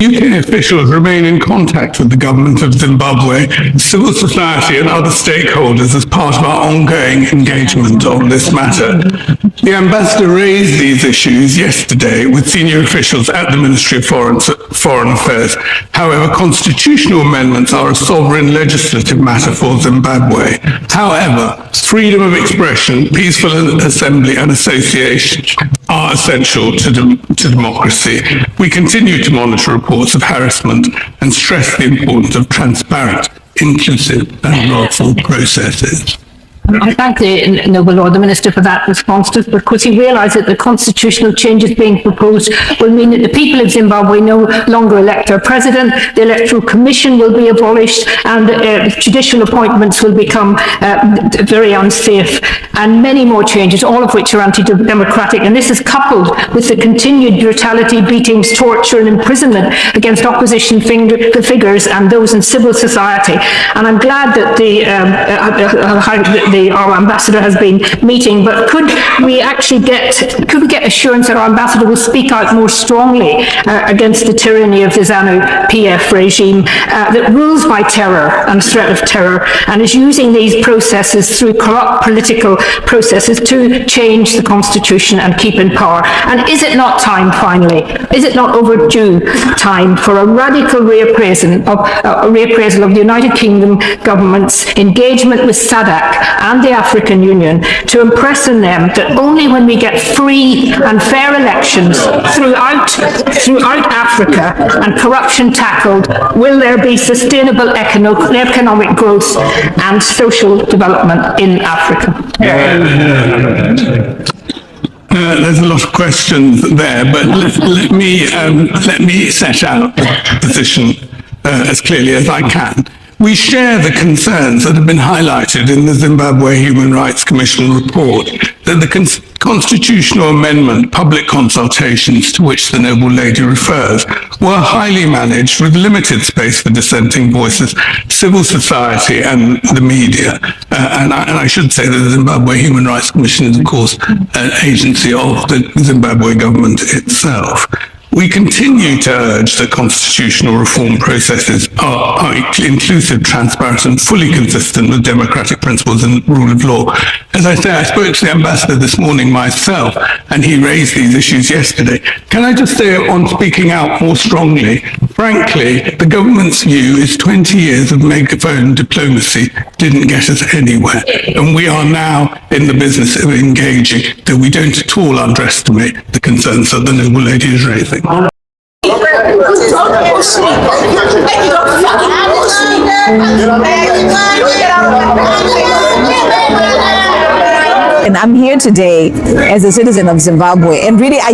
UK officials remain in contact with the government of Zimbabwe, civil society and other stakeholders as part of our ongoing engagement on this matter. The ambassador raised these issues yesterday with senior officials at the Ministry of Foreign Affairs. However, constitutional amendments are a sovereign legislative matter for Zimbabwe. However, freedom of expression, peaceful assembly and association are essential to democracy. We continue to monitor reports of harassment and stress the importance of transparent, inclusive and lawful processes. I thank the Noble Lord, the Minister, for that response, because he realised that the constitutional changes being proposed will mean that the people of Zimbabwe no longer elect their president, the Electoral Commission will be abolished, and judicial appointments will become very unsafe, and many more changes, all of which are anti-democratic. And this is coupled with the continued brutality, beatings, torture and imprisonment against opposition figures and those in civil society. And I'm glad that our ambassador has been meeting, but could we get assurance that our ambassador will speak out more strongly against the tyranny of the ZANU-PF regime that rules by terror and threat of terror, and is using these processes through corrupt political processes to change the constitution and keep in power? And is it not time, finally, is it not overdue time for a radical reappraisal of the United Kingdom government's engagement with SADC and the African Union to impress on them that only when we get free and fair elections throughout Africa and corruption tackled will there be sustainable economic growth and social development in Africa? There's a lot of questions there, but let me set out the position as clearly as I can. We share the concerns that have been highlighted in the Zimbabwe Human Rights Commission report that the constitutional amendment public consultations to which the Noble Lady refers were highly managed with limited space for dissenting voices, civil society and the media. And I should say that the Zimbabwe Human Rights Commission is, of course, an agency of the Zimbabwe government itself. We continue to urge that constitutional reform processes are inclusive, transparent and fully consistent with democratic principles and rule of law. As I say, I spoke to the ambassador this morning myself and he raised these issues yesterday. Can I just say, on speaking out more strongly, frankly, the government's view is 20 years of megaphone diplomacy didn't get us anywhere. And we are now in the business of engaging, that we don't at all underestimate the concerns that the Noble Lady is raising. And I'm here today as a citizen of Zimbabwe, and really I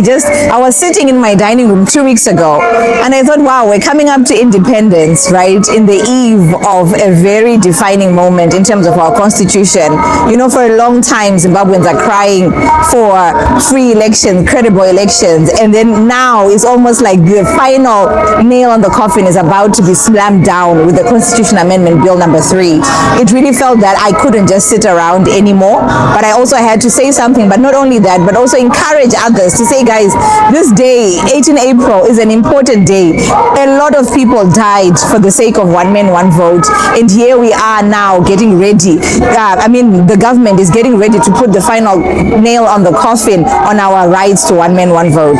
was sitting in my dining room 2 weeks ago and I thought, wow, we're coming up to independence, right, in the eve of a very defining moment in terms of our constitution. You know, for a long time Zimbabweans are crying for free elections, credible elections, and then now it's almost like the final nail on the coffin is about to be slammed down with the Constitution Amendment Bill number 3. It really felt that I couldn't just sit around anymore, but I also had to say something. But not only that, but also encourage others to say, guys, this day, 18 April, is an important day. A lot of people died for the sake of one man, one vote, and here we are now getting ready. The government is getting ready to put the final nail on the coffin on our rights to one man, one vote.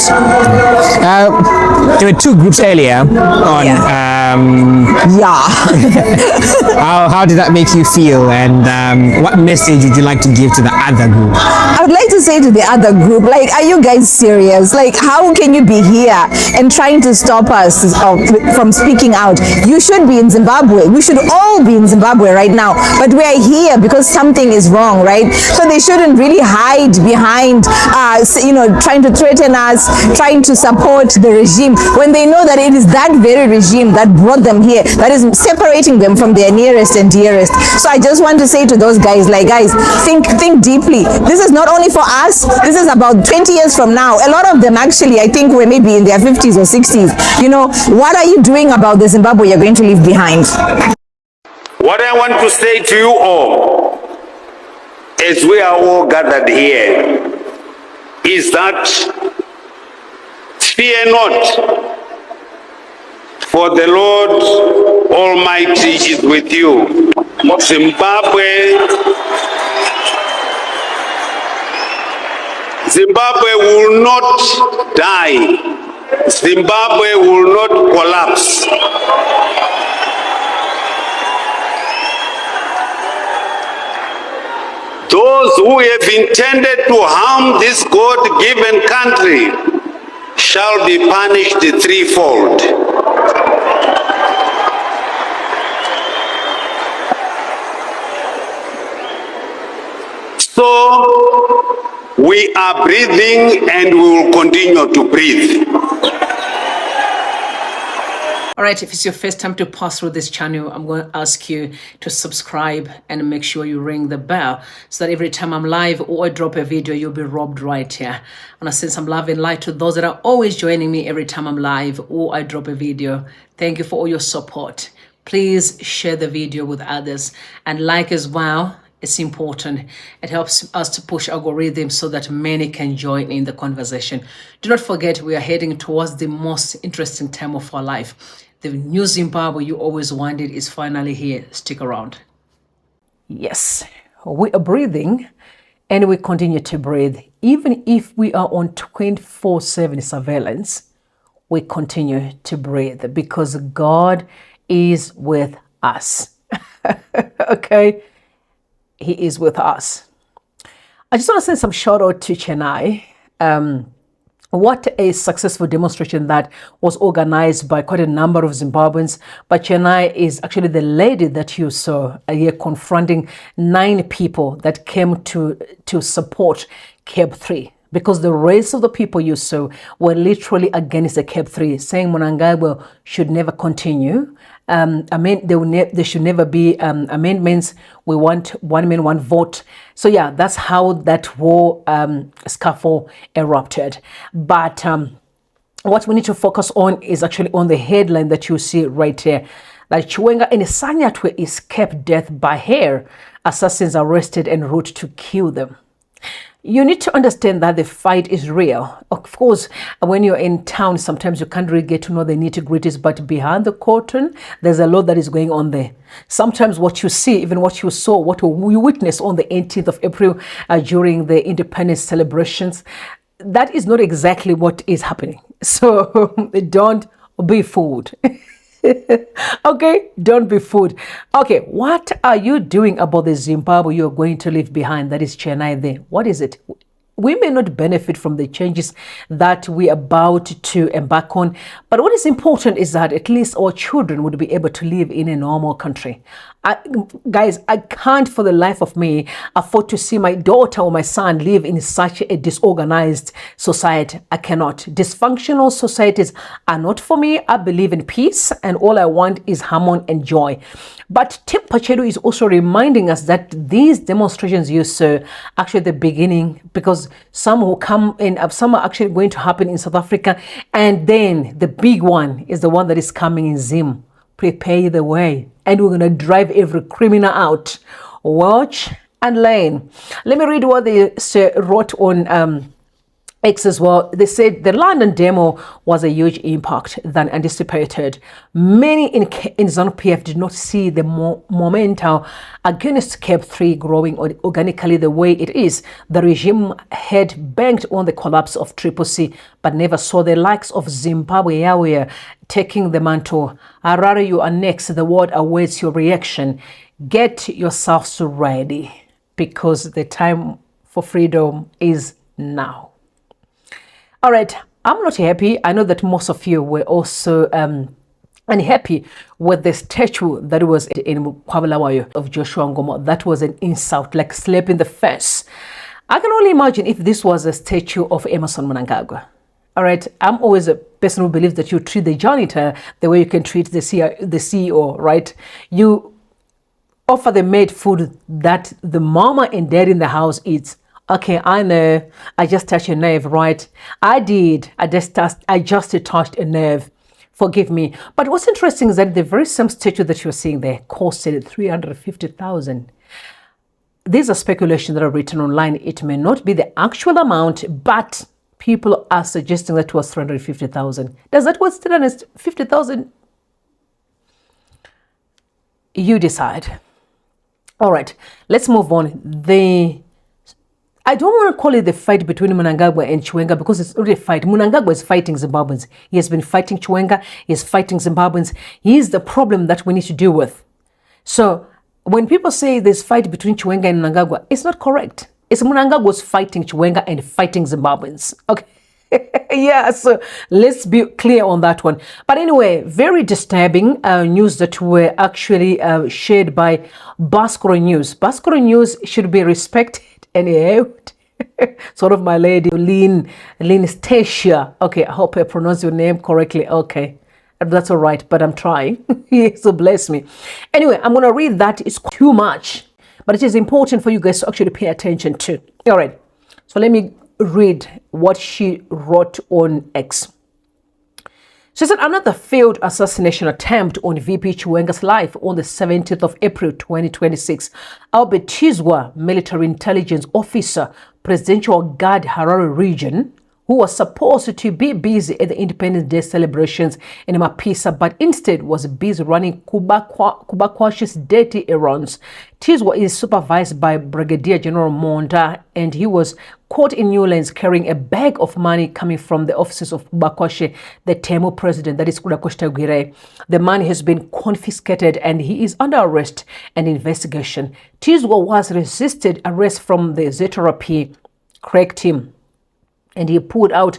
There were two groups earlier on. How did that make you feel, and what message would you like to give to the other group? I would like to say to the other group, like, are you guys serious? Like, how can you be here and trying to stop us from speaking out? You should be in Zimbabwe. We should all be in Zimbabwe right now, but we are here because something is wrong, right? So they shouldn't really hide behind trying to threaten us, trying to support the regime, when they know that it is that very regime that brought them here, that is separating them from their nearest and dearest. So I just want to say to those guys, like, guys, think deeply. This is not only for us, this is about 20 years from now. A lot of them actually, I think, were maybe in their 50s or 60s. You know, what are you doing about the Zimbabwe you're going to leave behind? What I want to say to you all, as we are all gathered here, is that fear not. for the Lord Almighty is with you. Zimbabwe will not die. Zimbabwe will not collapse. Those who have intended to harm this God-given country shall be punished threefold. So, we are breathing and we will continue to breathe. All right, if it's your first time to pass through this channel, I'm going to ask you to subscribe and make sure you ring the bell so that every time I'm live or I drop a video, you'll be robbed right here. I want to send some love and light to those that are always joining me every time I'm live or I drop a video. Thank you for all your support. Please share the video with others and like as well. It's important. It helps us to push algorithms so that many can join in the conversation. Do not forget, we are heading towards the most interesting time of our life. The new Zimbabwe you always wanted is finally here. Stick around. Yes, we are breathing and we continue to breathe. Even if we are on 24/7 surveillance, we continue to breathe because God is with us. Okay? He is with us. I just want to send some shout out to Chennai. What a successful demonstration that was organized by quite a number of Zimbabweans. But Chennai is actually the lady that you saw here confronting 9 people that came to support CAB 3. Because the rest of the people you saw were literally against the CAB 3, saying Mnangagwa should never continue. There should never be amendments. We want one man, one vote. So yeah, that's how that war scuffle erupted. But what we need to focus on is actually on the headline that you see right here. Like Chiwenga and Sanyatwe escaped death by hair. Assassins arrested en route to kill them. You need to understand that the fight is real. Of course, when you're in town, sometimes you can't really get to know the nitty-gritties, but behind the curtain, there's a lot that is going on there. Sometimes what you see, even what you saw, what we witnessed on the 18th of April during the independence celebrations, that is not exactly what is happening. So don't be fooled. Okay, don't be fooled. Okay, what are you doing about the Zimbabwe you're going to leave behind? That is Chennai there. What is it? We may not benefit from the changes that we're about to embark on, but what is important is that at least our children would be able to live in a normal country. Guys, I can't for the life of me afford to see my daughter or my son live in such a disorganized society. I cannot. Dysfunctional societies are not for me. I believe in peace and all I want is harmony and joy. But Tim Pachedu is also reminding us that these demonstrations you saw actually the beginning, because some will come in, some are actually going to happen in South Africa, and then the big one is the one that is coming in Zim. Prepare the way, and we're going to drive every criminal out. Watch and learn. Let me read what they wrote on X as well. They said the London demo was a huge impact than anticipated. Many in ZANU-PF did not see the momentum against CAB 3 growing organically the way it is. The regime had banked on the collapse of Triple C, but never saw the likes of Zimbabwe Yahweh taking the mantle. Harare, you are next. The world awaits your reaction. Get yourselves ready, because the time for freedom is now. All right, I'm not happy. I know that most of you were also unhappy with the statue that was in Kwabulawayo of Joshua Ngomo. That was an insult, like slap in the face. I can only imagine if this was a statue of Emmerson Mnangagwa. All right, I'm always a person who believes that you treat the janitor the way you can treat the CEO, right? You offer the maid food that the mama and dad in the house eats. Okay, I know. I just touched a nerve, right? I did. I just touched a nerve. Forgive me. But what's interesting is that the very same statue that you're seeing there costed 350,000. These are speculations that are written online. It may not be the actual amount, but people are suggesting that it was 350,000. Does that was 350,000 You decide. All right, let's move on. I don't want to call it the fight between Mnangagwa and Chiwenga because it's already a fight. Mnangagwa is fighting Zimbabweans. He has been fighting Chiwenga. He is fighting Zimbabweans. He is the problem that we need to deal with. So when people say there's fight between Chiwenga and Mnangagwa, it's not correct. It's Mnangagwa's fighting Chiwenga and fighting Zimbabweans. Okay. Yeah, so let's be clear on that one. But anyway, very disturbing news that were actually shared by Baskoro News. Baskoro News should be respected and held. Sort of my lady, Lynn Stacia. Okay, I hope I pronounced your name correctly. Okay, that's all right, but I'm trying. So bless me. Anyway, I'm going to read that. It's too much, but it is important for you guys to actually pay attention to. All right, so let me read what she wrote on X. She said, another failed assassination attempt on VP Chiwenga's life on the 17th of April 2026. Albert Tizwa, military intelligence officer, Presidential Guard Harare region, who was supposed to be busy at the Independence Day celebrations in Mapisa, but instead was busy running Kubakwashi's dirty errands. Tizwa is supervised by Brigadier General Monda, and he was caught in Newlands carrying a bag of money coming from the offices of Kubakwashi, the Temu president, that is Tagwirei. The money has been confiscated and he is under arrest and investigation. Tizwa was resisted arrest from the ZRP crack team, and he pulled out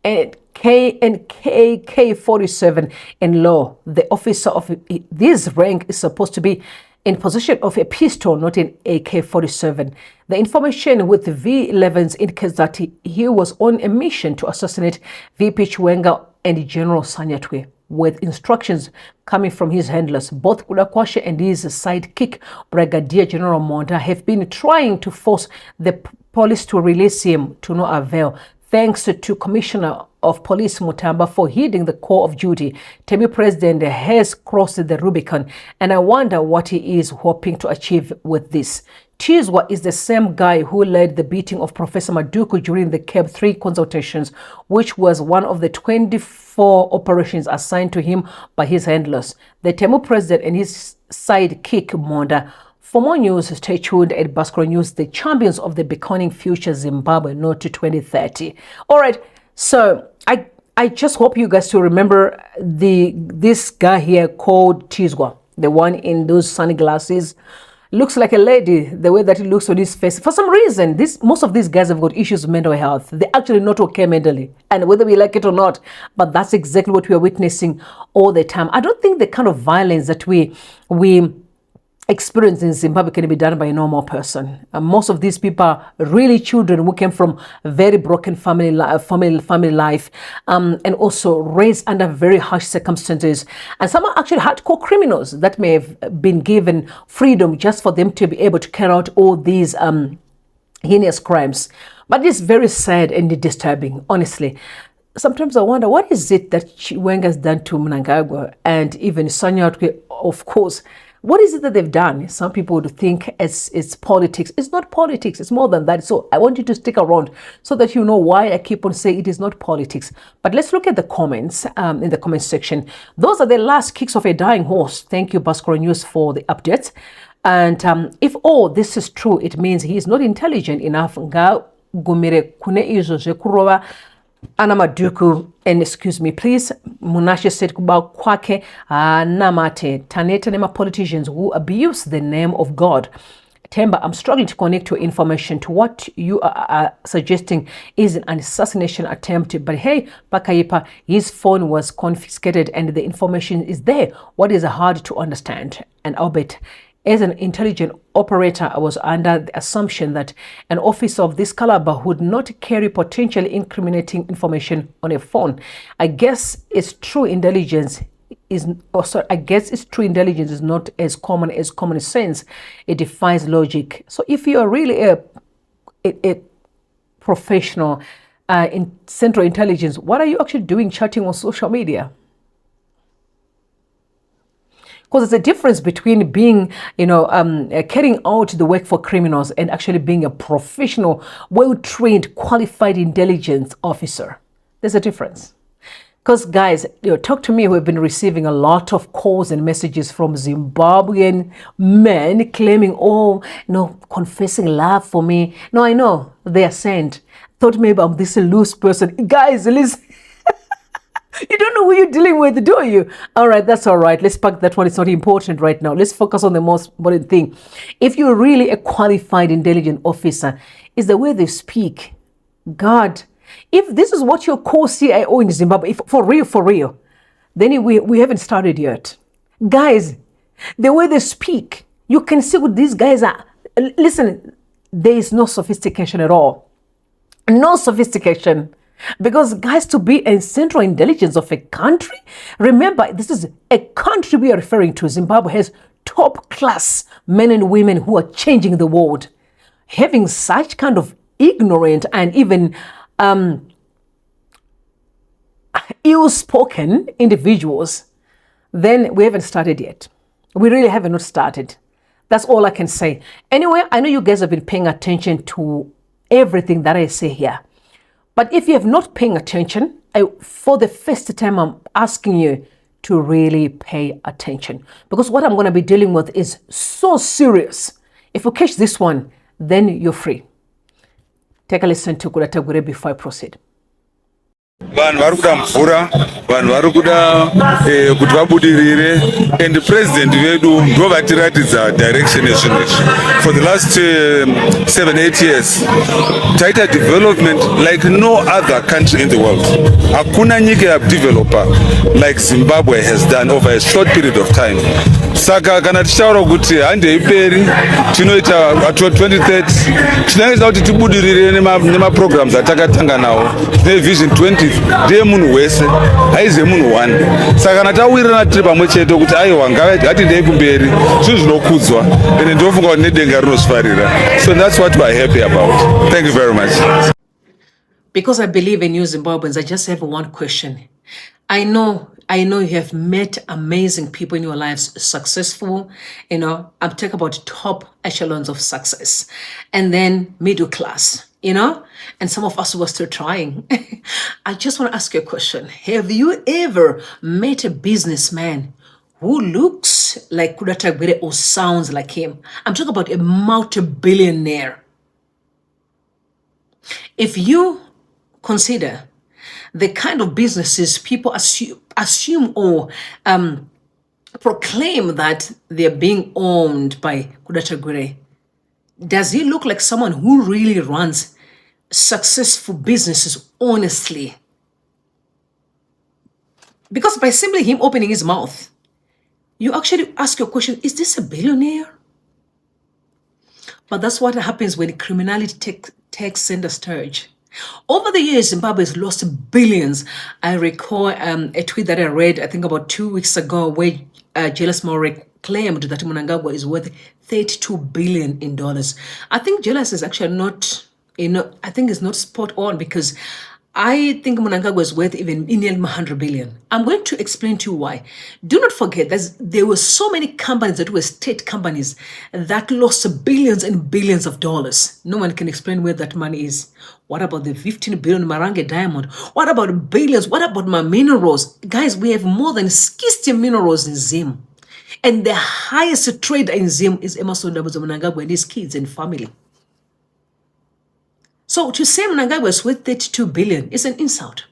a K-47 in law. The officer of this rank is supposed to be in possession of a pistol, not an AK-47. The information with the V11s indicates that he was on a mission to assassinate VP Chiwenga and General Sanyatwe, with instructions coming from his handlers. Both Kudakwashe and his sidekick, Brigadier General Monda, have been trying to force the police to release him to no avail. Thanks to Commissioner of Police Mutamba for heeding the call of duty, Temu President has crossed the Rubicon, and I wonder what he is hoping to achieve with this. Tizwa is the same guy who led the beating of Professor Maduku during the CAB 3 consultations, which was one of the 24 operations assigned to him by his handlers. The Temu President and his sidekick Monda. For more news, stay tuned at Baskoro News, the champions of the beckoning future Zimbabwe, not to 2030. All right, so I just hope you guys to remember this guy here called Tizwa, the one in those sunglasses. Looks like a lady, the way that he looks on his face. For some reason, most of these guys have got issues with mental health. They're actually not okay mentally, and whether we like it or not, but that's exactly what we are witnessing all the time. I don't think the kind of violence that we experience in Zimbabwe can be done by a normal person. Most of these people are really children who came from a very broken family life, and also raised under very harsh circumstances. And some are actually hardcore criminals that may have been given freedom just for them to be able to carry out all these heinous crimes. But it's very sad and disturbing, honestly. Sometimes I wonder, what is it that Chiwenga has done to Mnangagwa and even Sanyatwe, of course? What is it that they've done? Some people would think it's politics. It's not politics. It's more than that. So I want you to stick around so that you know why I keep on saying it is not politics. But let's look at the comments in the comment section. Those are the last kicks of a dying horse. Thank you, Baskoro News, for the updates. And if all this is true, it means he is not intelligent enough. Anamaduku, and excuse me, please. Munashe said kuba kwake namate taneta nema politicians who abuse the name of God. Temba, I'm struggling to connect your information to what you are suggesting is an assassination attempt. But hey, Pakaipa, his phone was confiscated and the information is there. What is hard to understand? And Albert, as an intelligent operator, I was under the assumption that an officer of this caliber would not carry potentially incriminating information on a phone. I guess its true intelligence is not as common as common sense. It defies logic. So if you are really a professional in Central Intelligence, what are you actually doing chatting on social media? Because there's a difference between being, carrying out the work for criminals and actually being a professional, well-trained, qualified intelligence officer. There's a difference. Because guys, talk to me. We've been receiving a lot of calls and messages from Zimbabwean men claiming, oh, no, confessing love for me. No, I know they are sent. Thought maybe I'm this loose person. Guys, listen. You don't know who you're dealing with, do you? All right, that's all right. Let's park that one. It's not important right now. Let's focus on the most important thing. If you're really a qualified intelligence officer, it's the way they speak. God, if this is what your core CIO in Zimbabwe, if for real, then we haven't started yet. Guys, the way they speak, you can see what these guys are. Listen, there is no sophistication at all. No sophistication. Because guys, to be a central intelligence of a country, remember, this is a country we are referring to. Zimbabwe has top class men and women who are changing the world. Having such kind of ignorant and even ill-spoken individuals, then we haven't started yet. We really have not started. That's all I can say. Anyway, I know you guys have been paying attention to everything that I say here. But if you have not paying attention, for the first time, I'm asking you to really pay attention. Because what I'm going to be dealing with is so serious. If you catch this one, then you're free. Take a listen to Tagwirei before I proceed. Vanhu vari kuda mvura, vanhu vari kuda kuti vabudirire, and the president vedu ndo vatiratidza direction yezvinhu izvi. For the last 7-8 years, taita development like no other country in the world. Hakuna nyika yadeveloper like Zimbabwe has done over a short period of time. Saka kana tichitaura kuti handei peri, tinoita 2030, tinenge kuti tibudirire nemaprograms atakatanga nawo. Tine vision 20 ndiye munhu wese, haize munhu one. Saka kana tawirana tiri pamwe chete kuti aiwa ngatidei kumberi, zvinhu zvinokudzwa, ende ndofunga kuti nedenga rinosvarira. So that's what we're happy about. Thank you very much. Because I believe in you Zimbabweans, I just have one question. I know you have met amazing people in your lives, successful, I'm talking about top echelons of success, and then middle class, and some of us were still trying. I just want to ask you a question. Have you ever met a businessman who looks like Tagwirei or sounds like him? I'm talking about a multi-billionaire. If you consider the kind of businesses people assume or proclaim that they're being owned by Tagwirei, does he look like someone who really runs successful businesses honestly? Because by simply him opening his mouth, you actually ask your question, is this a billionaire? But that's what happens when criminality takes center stage. Over the years, Zimbabwe has lost billions. I recall a tweet that I read, I think about 2 weeks ago, where Julius Maury claimed that Mnangagwa is worth $32 billion in dollars. I think Julius is actually not, I think it's not spot on, because I think Mnangagwa is worth even nearly 100 billion. I'm going to explain to you why. Do not forget that there were so many companies that were state companies that lost billions and billions of dollars. No one can explain where that money is. What about the 15 billion Marange diamond? What about billions? What about my minerals? Guys, we have more than 60 minerals in Zim. And the highest trader in Zim is Emerson Mnangagwa and his kids and family. So to say Mnangagwa is worth 32 billion is an insult.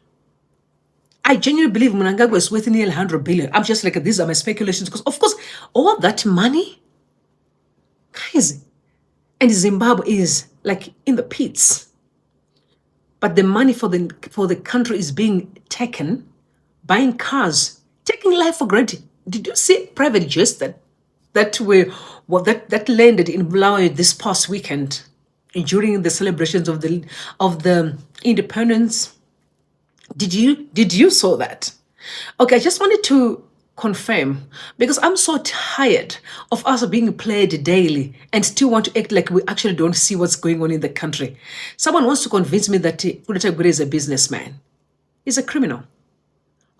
I genuinely believe Mnangagwa is worth nearly 100 billion. I'm just like, these are my speculations, because of course, all that money, guys, and Zimbabwe is like in the pits. But the money for the country is being taken, buying cars, taking life for granted. Did you see private jets that landed in Bulawayo this past weekend during the celebrations of the independence? Did you saw that? Okay, I just wanted to confirm, because I'm so tired of us being played daily and still want to act like we actually don't see what's going on in the country. Someone wants to convince me that Tagwirei is a businessman. He's a criminal.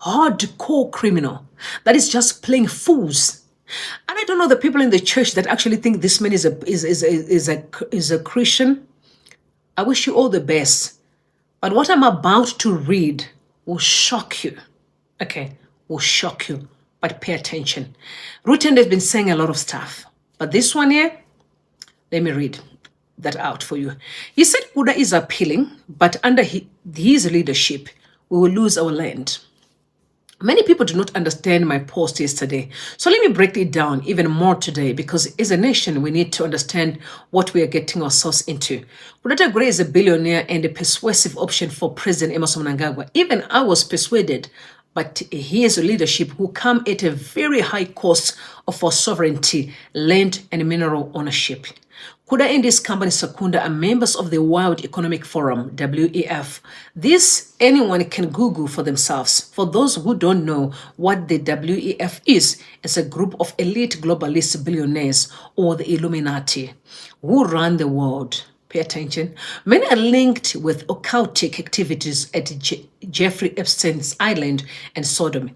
Hardcore criminal that is just playing fools. And I don't know the people in the church that actually think this man is a Christian. I wish you all the best. But what I'm about to read will shock you. okay, will shock you, but pay attention. Rutendo has been saying a lot of stuff, but this one here, let me read that out for you. He said Kuda is appealing, but under his leadership, we will lose our land. Many people do not understand my post yesterday, so let me break it down even more today, because as a nation, we need to understand what we are getting ourselves into. Tagwirei is a billionaire and a persuasive option for President Emmerson Mnangagwa. Even I was persuaded, but his leadership will come at a very high cost of our sovereignty, land, and mineral ownership. Kuda and his company Secunda are members of the World Economic Forum, WEF. This anyone can Google for themselves. For those who don't know what the WEF is, it's a group of elite globalist billionaires, or the Illuminati, who run the world. Pay attention. Many are linked with occultic activities at Jeffrey Epstein's Island and Sodom.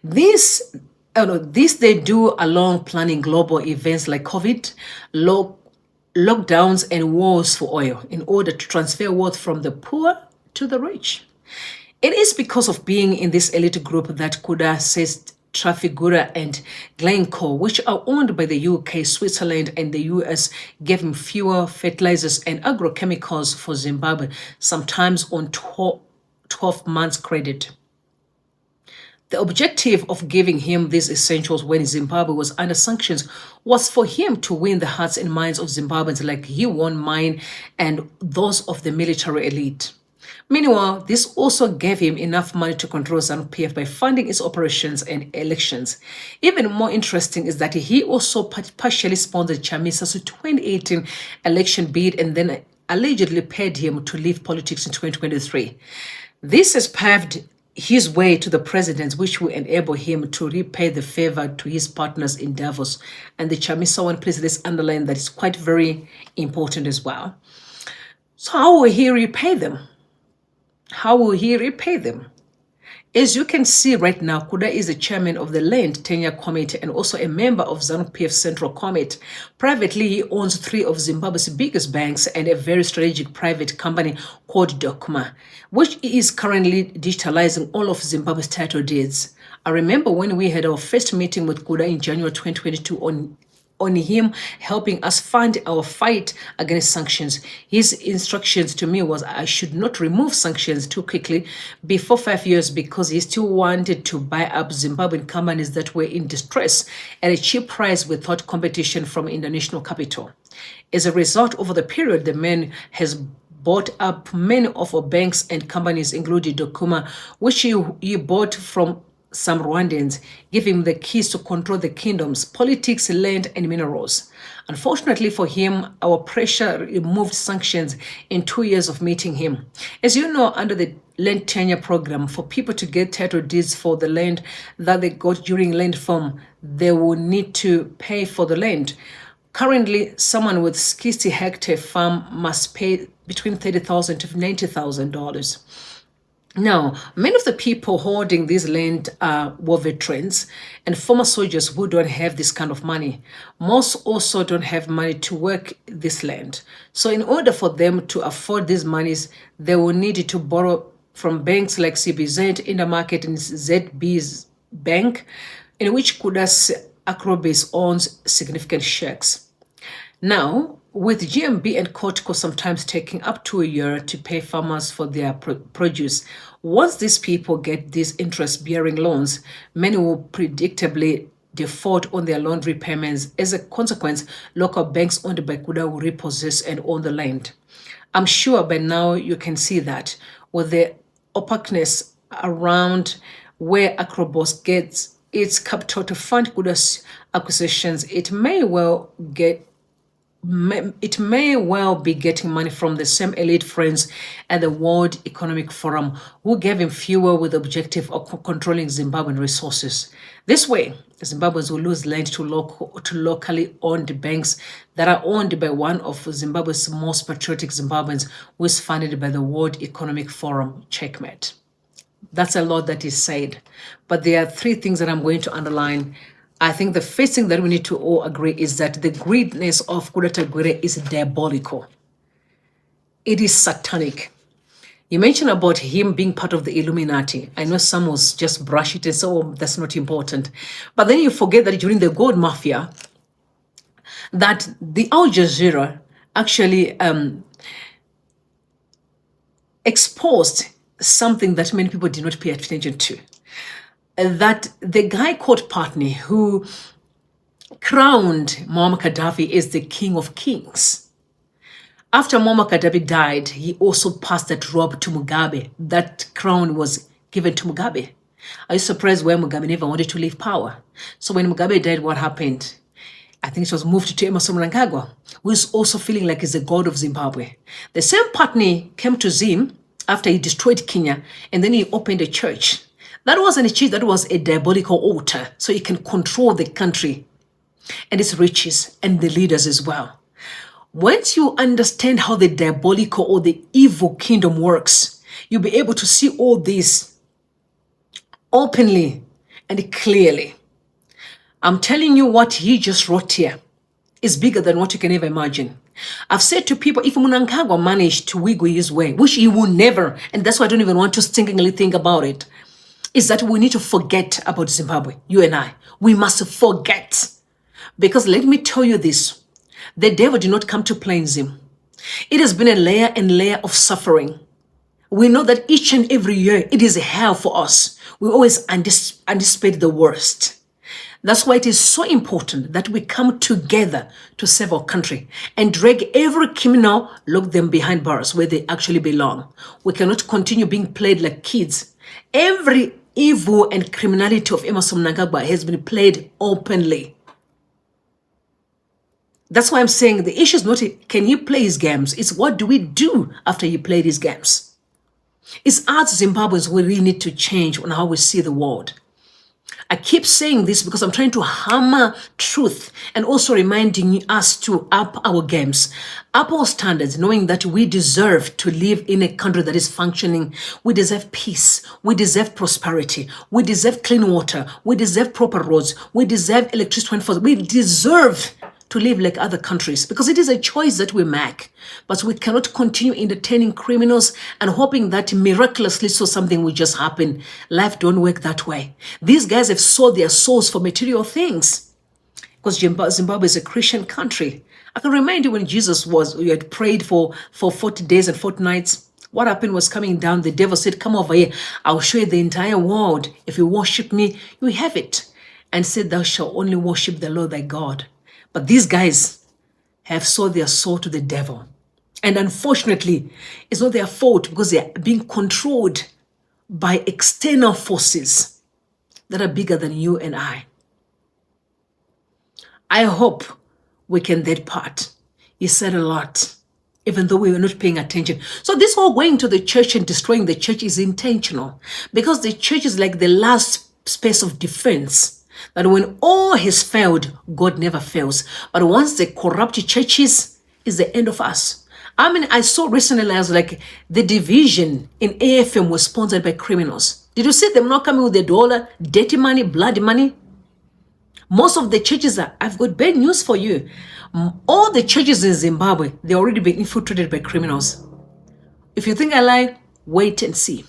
This they do along planning global events like COVID, lockdowns, and wars for oil in order to transfer wealth from the poor to the rich. It is because of being in this elite group that Kuda says Trafigura and Glencore, which are owned by the UK, Switzerland, and the US, gave him fuel, fertilizers, and agrochemicals for Zimbabwe, sometimes on 12 months credit. The objective of giving him these essentials when Zimbabwe was under sanctions was for him to win the hearts and minds of Zimbabweans like he won mine and those of the military elite. Meanwhile, this also gave him enough money to control ZANU-PF by funding its operations and elections. Even more interesting is that he also partially sponsored Chamisa's 2018 election bid and then allegedly paid him to leave politics in 2023. This has paved his way to the presidency, which will enable him to repay the favor to his partners in Davos. And the Chamisa one, please let's underline that it's quite very important as well. So how will he repay them? How will he repay them? As you can see right now, Kuda is the chairman of the Land Tenure Committee and also a member of ZANU-PF Central Committee. Privately, he owns 3 of Zimbabwe's biggest banks and a very strategic private company called Dokuma, which is currently digitalizing all of Zimbabwe's title deeds. I remember when we had our first meeting with Kuda in January 2022 on him helping us fund our fight against sanctions. His instructions to me was I should not remove sanctions too quickly before 5 years because he still wanted to buy up Zimbabwean companies that were in distress at a cheap price without competition from international capital. As a result, over the period, the man has bought up many of our banks and companies, including Dokuma, which he bought from some Rwandans, give him the keys to control the kingdoms, politics, land, and minerals. Unfortunately for him, our pressure removed sanctions in 2 years of meeting him. As you know, under the land tenure program, for people to get title deeds for the land that they got during land farm, they will need to pay for the land. Currently, someone with 60-hectare farm must pay between $30,000 to $90,000. Now, many of the people holding this land are war veterans and former soldiers who don't have this kind of money. Most also don't have money to work this land. So in order for them to afford these monies, they will need to borrow from banks like CBZ, Intermarket, and ZB's Bank, in which Kuda's Acrobase owns significant shares. Now, with GMB and Kotko sometimes taking up to a year to pay farmers for their produce, once these people get these interest-bearing loans, many will predictably default on their loan repayments. As a consequence, local banks owned by Kuda will repossess and own the land. I'm sure by now you can see that with the opaqueness around where Acrobase gets its capital to fund Kuda's acquisitions, it may well be getting money from the same elite friends at the World Economic Forum who gave him fuel with the objective of controlling Zimbabwean resources. This way, Zimbabweans will lose land to locally owned banks that are owned by one of Zimbabwe's most patriotic Zimbabweans, who is funded by the World Economic Forum. Checkmate. That's a lot that is said, but there are 3 things that I'm going to underline. I think the first thing that we need to all agree is that the greediness of Kuda Tagwirei is diabolical. It is satanic. You mentioned about him being part of the Illuminati. I know some will just brush it and say, oh, that's not important. But then you forget that during the gold mafia, that the Al Jazeera actually exposed something that many people did not pay attention to. That the guy called Patni, who crowned Muammar Gaddafi as the king of kings. After Muammar Gaddafi died, he also passed that robe to Mugabe. That crown was given to Mugabe. Are you surprised why Mugabe never wanted to leave power? So when Mugabe died, what happened? I think it was moved to Emmerson Mnangagwa, who is also feeling like he's the god of Zimbabwe. The same Patni came to Zim after he destroyed Kenya, and then he opened a church. That wasn't a church, that was a diabolical altar, so he can control the country and its riches and the leaders as well. Once you understand how the diabolical or the evil kingdom works, you'll be able to see all this openly and clearly. I'm telling you, what he just wrote here is bigger than what you can ever imagine. I've said to people, if Mnangagwa managed to wiggle his way, which he will never, and that's why I don't even want to stinkingly think about it, is that we need to forget about Zimbabwe, you and I. We must forget. Because let me tell you this, the devil did not come to play in Zim. It has been a layer and layer of suffering. We know that each and every year it is hell for us. We always anticipate the worst. That's why it is so important that we come together to save our country and drag every criminal, lock them behind bars where they actually belong. We cannot continue being played like kids. Every evil and criminality of Emmerson Mnangagwa has been played openly. That's why I'm saying the issue is not can he play his games, it's what do we do after he played his games. It's us Zimbabweans we really need to change on how we see the world. I keep saying this because I'm trying to hammer truth and also reminding us to up our games, up our standards, knowing that we deserve to live in a country that is functioning. We deserve peace. We deserve prosperity. We deserve clean water. We deserve proper roads. We deserve electricity 24/7. We deserve to live like other countries because it is a choice that we make. But we cannot continue entertaining criminals and hoping that miraculously so something will just happen. Life don't work that way. These guys have sold their souls for material things because Zimbabwe is a Christian country. I can remind you when Jesus you had prayed for 40 days and 40 nights. What happened was coming down. The devil said, come over here. I'll show you the entire world. If you worship me, you have it. And said, thou shalt only worship the Lord thy God. But these guys have sold their soul to the devil. And unfortunately, it's not their fault because they are being controlled by external forces that are bigger than you and I. I hope we can that part. He said a lot, even though we were not paying attention. So this whole going to the church and destroying the church is intentional because the church is like the last space of defense. That when all has failed, God never fails. But once the corrupt churches, is the end of us. I mean, I saw recently, I was like, the division in AFM was sponsored by criminals. Did you see them not coming with the dollar, dirty money, bloody money? Most of the churches I've got bad news for you. All the churches in Zimbabwe, they're already being infiltrated by criminals. If you think I lie, wait and see.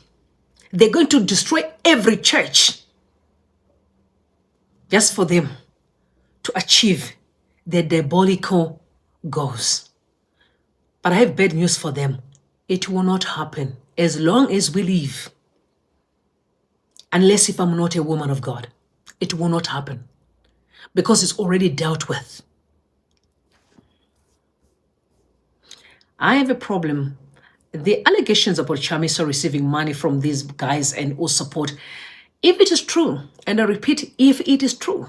They're going to destroy every church just for them to achieve their diabolical goals. But I have bad news for them. It will not happen as long as we live. Unless if I'm not a woman of God, it will not happen because it's already dealt with. I have a problem. The allegations about Chamisa receiving money from these guys and all support, if it is true, and I repeat, if it is true,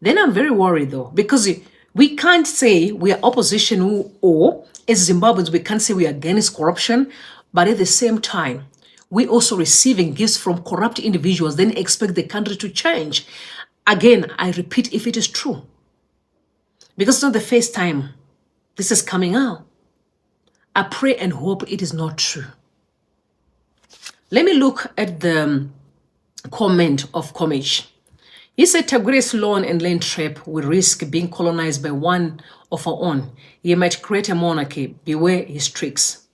then I'm very worried though, because we can't say we are opposition or as Zimbabweans, we can't say we are against corruption, but at the same time, we also receiving gifts from corrupt individuals, then expect the country to change. Again, I repeat, if it is true, because it's not the first time this is coming out. I pray and hope it is not true. Let me look at the comment of Comich. He said Tagwirei's loan and land trap will risk being colonized by one of our own. He might create a monarchy. Beware his tricks.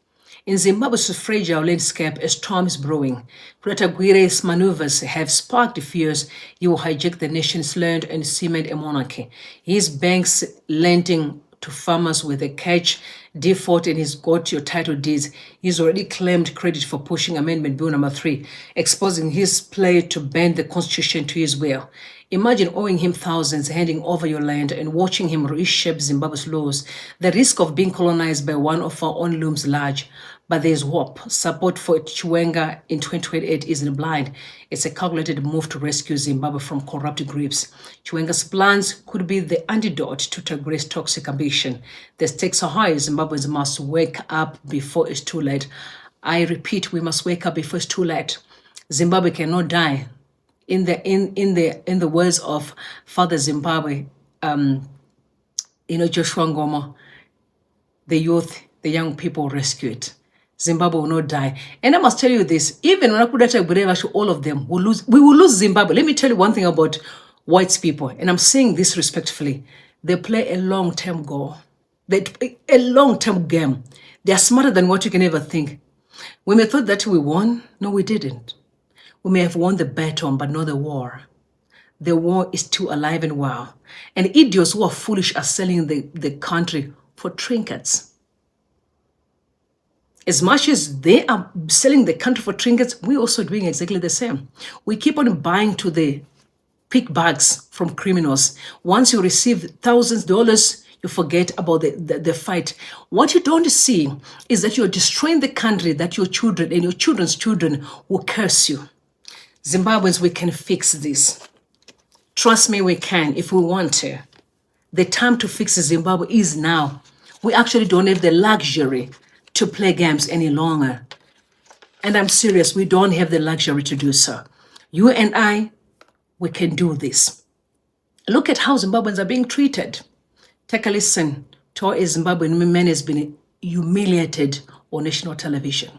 In Zimbabwe's fragile landscape, a storm is brewing. Tagwirei's maneuvers have sparked fears he will hijack the nation's land and cement a monarchy. His banks lending to farmers with a catch, default in his got your title deeds. He's already claimed credit for pushing Amendment Bill number 3, exposing his play to bend the constitution to his will. Imagine owing him thousands, handing over your land, and watching him reshape Zimbabwe's laws. The risk of being colonized by one of our own looms large. But there's hope. Support for Chiwenga in 2028 isn't blind. It's a calculated move to rescue Zimbabwe from corrupt grips. Chiwenga's plans could be the antidote to Tagwirei's toxic ambition. The stakes are high. Zimbabweans must wake up before it's too late. I repeat, we must wake up before it's too late. Zimbabwe cannot die. In the words of Father Zimbabwe, Joshua Ngomo, the youth, the young people rescued. Zimbabwe will not die. And I must tell you this, even when I put that all of them will lose. We will lose Zimbabwe. Let me tell you one thing about white people, and I'm saying this respectfully. They play a long-term goal. A long-term game. They are smarter than what you can ever think. We may thought that we won. No, we didn't. We may have won the baton, but not the war. The war is still alive and well. And idiots who are foolish are selling the country for trinkets. As much as they are selling the country for trinkets, we're also doing exactly the same. We keep on buying to the pick bags from criminals. Once you receive thousands of dollars, you forget about the fight. What you don't see is that you're destroying the country, that your children and your children's children will curse you. Zimbabweans, we can fix this. Trust me, we can if we want to. The time to fix Zimbabwe is now. We actually don't have the luxury to play games any longer. And I'm serious, we don't have the luxury to do so. You and I, we can do this. Look at how Zimbabweans are being treated. Take a listen to how a Zimbabwean man has been humiliated on national television.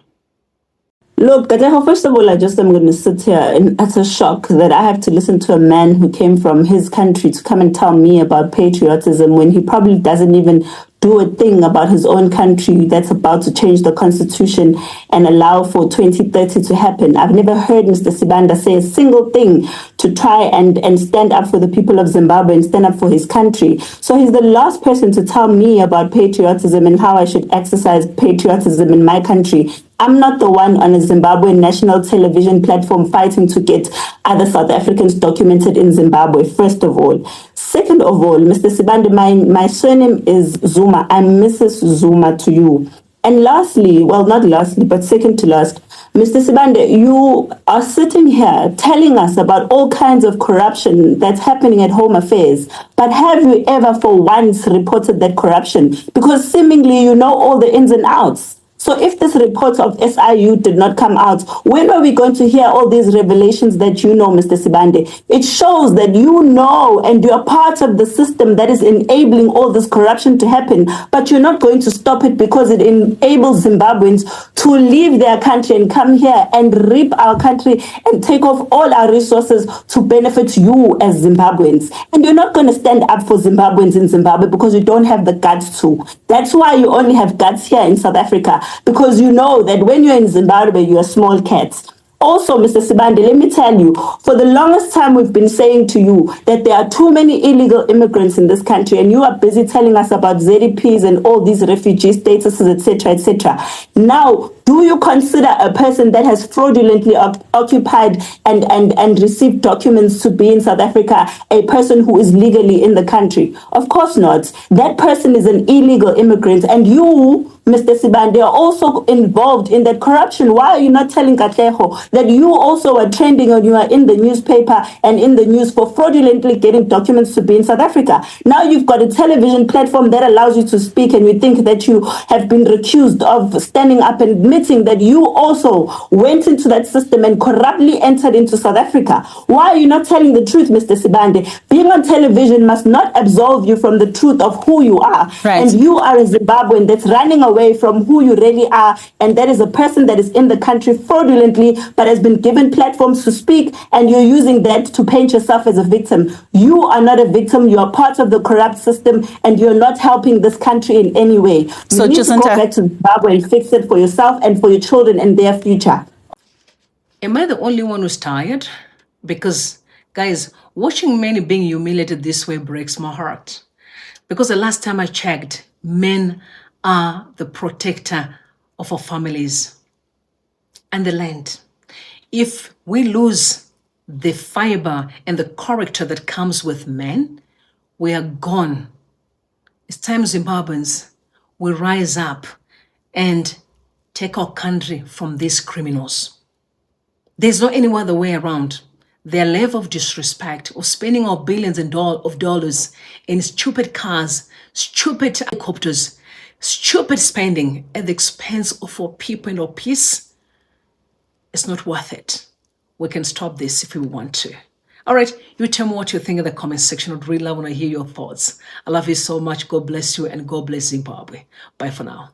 Look, Gateho, first of all, I just am going to sit here in utter shock that I have to listen to a man who came from his country to come and tell me about patriotism when he probably doesn't even do a thing about his own country that's about to change the constitution and allow for 2030 to happen. I've never heard Mr. Sibanda say a single thing to try and stand up for the people of Zimbabwe and stand up for his country. So he's the last person to tell me about patriotism and how I should exercise patriotism in my country. I'm not the one on a Zimbabwean national television platform fighting to get other South Africans documented in Zimbabwe, first of all. Second of all, Mr. Sibanda, my surname is Zuma. I'm Mrs. Zuma to you. And lastly, well, not lastly, but second to last, Mr. Sibanda, you are sitting here telling us about all kinds of corruption that's happening at Home Affairs. But have you ever for once reported that corruption? Because seemingly you know all the ins and outs. So if this report of SIU did not come out, when are we going to hear all these revelations that you know, Mr. Sibande? It shows that you know and you are part of the system that is enabling all this corruption to happen, but you're not going to stop it because it enables Zimbabweans to leave their country and come here and rip our country and take off all our resources to benefit you as Zimbabweans. And you're not going to stand up for Zimbabweans in Zimbabwe because you don't have the guts to. That's why you only have guts here in South Africa. Because you know that when you're in Zimbabwe, you're small cats. Also, Mr. Sibande, let me tell you, for the longest time we've been saying to you that there are too many illegal immigrants in this country, and you are busy telling us about ZDPs and all these refugee statuses, etc., etc. Now, do you consider a person that has fraudulently occupied and received documents to be in South Africa a person who is legally in the country? Of course not. That person is an illegal immigrant, and you, Mr. Sibande, are also involved in that corruption. Why are you not telling Kateho that you also are trending and you are in the newspaper and in the news for fraudulently getting documents to be in South Africa? Now you've got a television platform that allows you to speak, and you think that you have been accused of standing up and admitting that you also went into that system and corruptly entered into South Africa. Why are you not telling the truth, Mr. Sibande? Being on television must not absolve you from the truth of who you are. Right. And you are a Zimbabwean that's running away from who you really are, and that is a person that is in the country fraudulently but has been given platforms to speak, and you're using that to paint yourself as a victim. You are not a victim. You are part of the corrupt system, and you're not helping this country in any way. So, You need to go Jacinta- back to Zimbabwe and fix it for yourself and for your children and their future. Am I the only one who's tired? Because, guys, watching men being humiliated this way breaks my heart. Because the last time I checked, men are the protector of our families and the land. If we lose the fiber and the character that comes with men, we are gone. It's time Zimbabweans will rise up and take our country from these criminals. There's no any other way around. Their level of disrespect of spending our billions of dollars in stupid cars, stupid helicopters, stupid spending at the expense of our people and our peace, it's not worth it. We can stop this if we want to. All right, you tell me what you think in the comment section. I'd really love when I hear your thoughts. I love you so much. God bless you and God bless Zimbabwe. Bye for now.